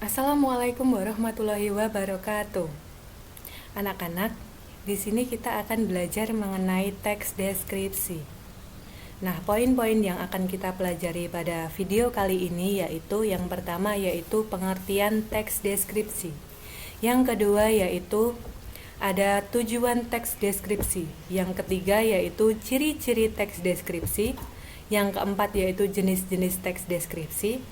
Assalamualaikum warahmatullahi wabarakatuh. Anak-anak, di sini kita akan belajar mengenai teks deskripsi. Nah, poin-poin yang akan kita pelajari pada video kali ini yaitu yang pertama yaitu pengertian teks deskripsi. Yang kedua yaitu ada tujuan teks deskripsi. Yang ketiga yaitu ciri-ciri teks deskripsi. Yang keempat yaitu jenis-jenis teks deskripsi.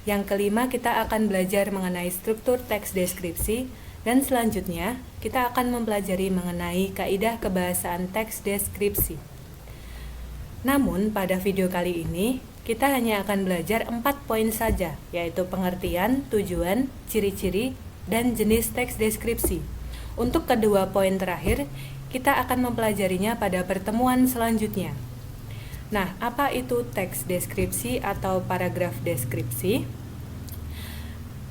Yang kelima, kita akan belajar mengenai struktur teks deskripsi, dan selanjutnya kita akan mempelajari mengenai kaidah kebahasaan teks deskripsi. Namun, pada video kali ini, kita hanya akan belajar 4 poin saja, yaitu pengertian, tujuan, ciri-ciri, dan jenis teks deskripsi. Untuk kedua poin terakhir, kita akan mempelajarinya pada pertemuan selanjutnya. Nah, apa itu teks deskripsi atau paragraf deskripsi?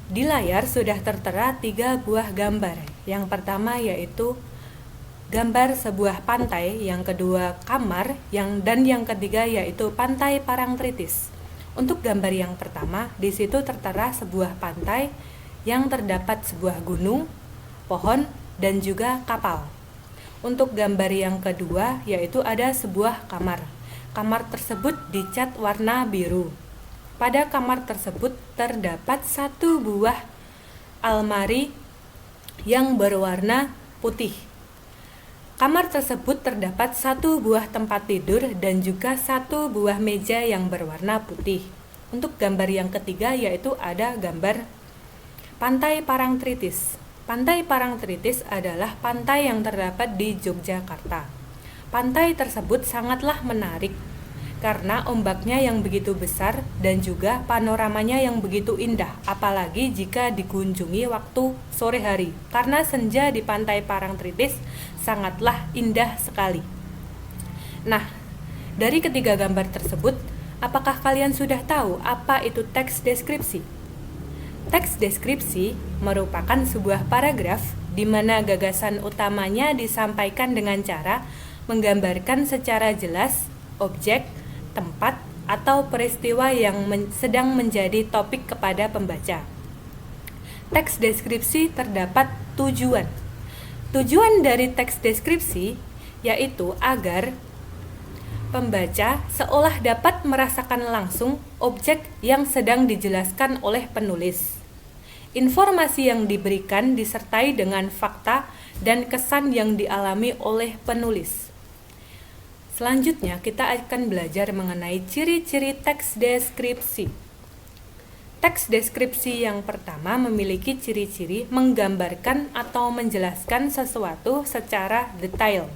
Di layar sudah tertera 3 buah gambar. Yang pertama yaitu gambar sebuah pantai, yang kedua kamar, dan yang ketiga yaitu pantai Parangtritis. Untuk gambar yang pertama, di situ tertera sebuah pantai yang terdapat sebuah gunung, pohon, dan juga kapal. Untuk gambar yang kedua yaitu ada sebuah kamar. Kamar tersebut dicat warna biru. Pada kamar tersebut terdapat 1 buah almari yang berwarna putih. Kamar tersebut terdapat 1 buah tempat tidur dan juga 1 buah meja yang berwarna putih. Untuk gambar yang ketiga yaitu ada gambar pantai Parangtritis. Pantai Parangtritis adalah pantai yang terdapat di Yogyakarta. Pantai tersebut sangatlah menarik karena ombaknya yang begitu besar dan juga panoramanya yang begitu indah, apalagi jika dikunjungi waktu sore hari, karena senja di pantai Parangtritis sangatlah indah sekali. Nah, dari ketiga gambar tersebut, apakah kalian sudah tahu apa itu teks deskripsi? Teks deskripsi merupakan sebuah paragraf di mana gagasan utamanya disampaikan dengan cara menggambarkan secara jelas objek, tempat, atau peristiwa yang sedang menjadi topik kepada pembaca. Teks deskripsi terdapat tujuan. Tujuan dari teks deskripsi yaitu agar pembaca seolah dapat merasakan langsung objek yang sedang dijelaskan oleh penulis. Informasi yang diberikan disertai dengan fakta dan kesan yang dialami oleh penulis. Selanjutnya, kita akan belajar mengenai ciri-ciri teks deskripsi. Teks deskripsi yang pertama memiliki ciri-ciri menggambarkan atau menjelaskan sesuatu secara detail.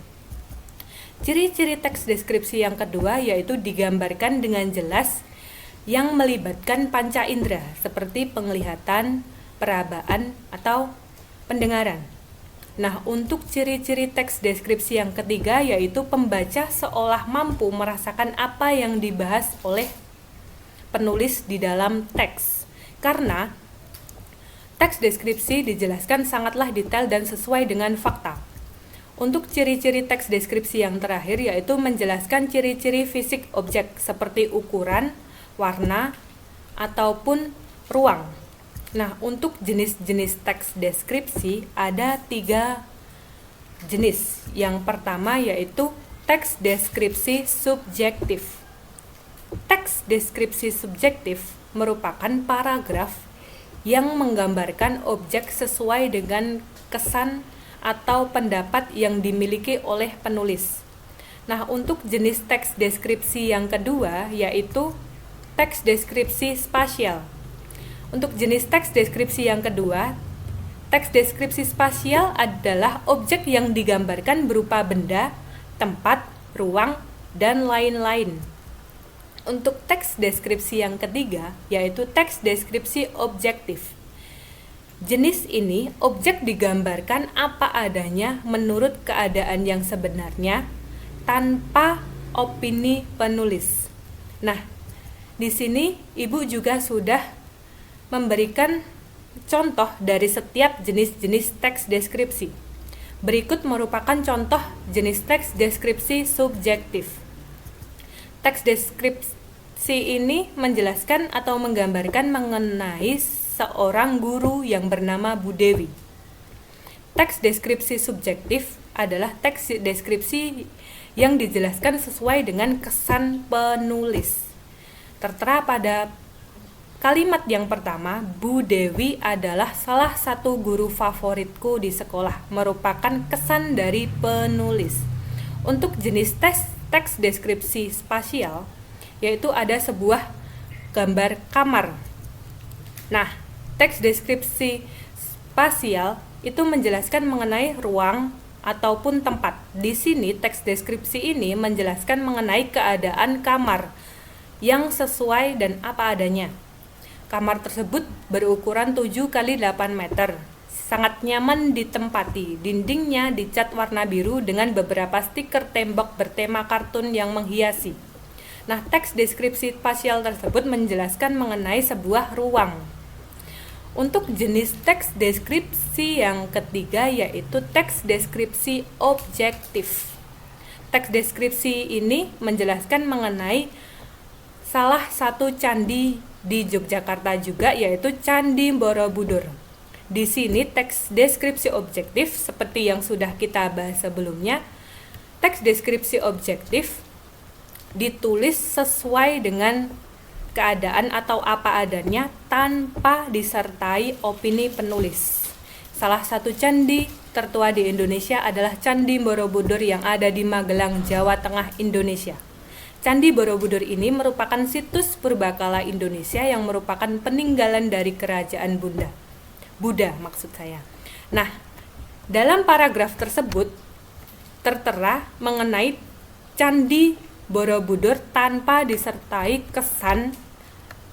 Ciri-ciri teks deskripsi yang kedua yaitu digambarkan dengan jelas yang melibatkan panca indera seperti penglihatan, perabaan, atau pendengaran. Nah, untuk ciri-ciri teks deskripsi yang ketiga yaitu pembaca seolah mampu merasakan apa yang dibahas oleh penulis di dalam teks. Karena teks deskripsi dijelaskan sangatlah detail dan sesuai dengan fakta. Untuk ciri-ciri teks deskripsi yang terakhir yaitu menjelaskan ciri-ciri fisik objek seperti ukuran, warna, ataupun ruang. Nah, untuk jenis-jenis teks deskripsi ada 3 jenis. Yang pertama yaitu teks deskripsi subjektif. Teks deskripsi subjektif merupakan paragraf yang menggambarkan objek sesuai dengan kesan atau pendapat yang dimiliki oleh penulis. Nah, untuk jenis teks deskripsi yang kedua yaitu teks deskripsi spasial. Untuk jenis teks deskripsi yang kedua, teks deskripsi spasial adalah objek yang digambarkan berupa benda, tempat, ruang, dan lain-lain. Untuk teks deskripsi yang ketiga, yaitu teks deskripsi objektif. Jenis ini, objek digambarkan apa adanya menurut keadaan yang sebenarnya, tanpa opini penulis. Nah, di sini Ibu juga sudah memberikan contoh dari setiap jenis-jenis teks deskripsi. Berikut merupakan contoh jenis teks deskripsi subjektif. Teks deskripsi ini menjelaskan atau menggambarkan mengenai seorang guru yang bernama Bu Dewi. Teks deskripsi subjektif adalah teks deskripsi yang dijelaskan sesuai dengan kesan penulis. Tertera pada kalimat yang pertama, Bu Dewi adalah salah satu guru favoritku di sekolah, merupakan kesan dari penulis. Untuk jenis teks deskripsi spasial, yaitu ada sebuah gambar kamar. Nah, teks deskripsi spasial itu menjelaskan mengenai ruang ataupun tempat. Di sini teks deskripsi ini menjelaskan mengenai keadaan kamar yang sesuai dan apa adanya. Kamar tersebut berukuran 7 x 8 meter. Sangat nyaman ditempati. Dindingnya dicat warna biru dengan beberapa stiker tembok bertema kartun yang menghiasi. Nah, teks deskripsi spasial tersebut menjelaskan mengenai sebuah ruang. Untuk jenis teks deskripsi yang ketiga yaitu teks deskripsi objektif. Teks deskripsi ini menjelaskan mengenai salah satu candi di Yogyakarta juga, yaitu Candi Borobudur. Di sini teks deskripsi objektif seperti yang sudah kita bahas sebelumnya. Teks deskripsi objektif ditulis sesuai dengan keadaan atau apa adanya tanpa disertai opini penulis. Salah satu candi tertua di Indonesia adalah Candi Borobudur yang ada di Magelang, Jawa Tengah, Indonesia. Candi Borobudur ini merupakan situs purbakala Indonesia yang merupakan peninggalan dari kerajaan Buddha maksud saya. Nah, dalam paragraf tersebut tertera mengenai Candi Borobudur tanpa disertai kesan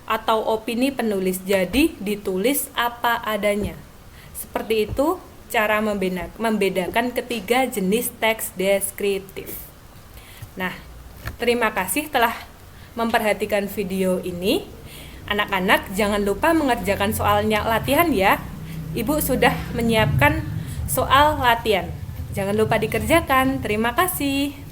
atau opini penulis, jadi ditulis apa adanya. Seperti itu cara membedakan ketiga jenis teks deskriptif. Nah, terima kasih telah memperhatikan video ini. Anak-anak jangan lupa mengerjakan soalnya latihan ya. Ibu sudah menyiapkan soal latihan. Jangan lupa dikerjakan. Terima kasih.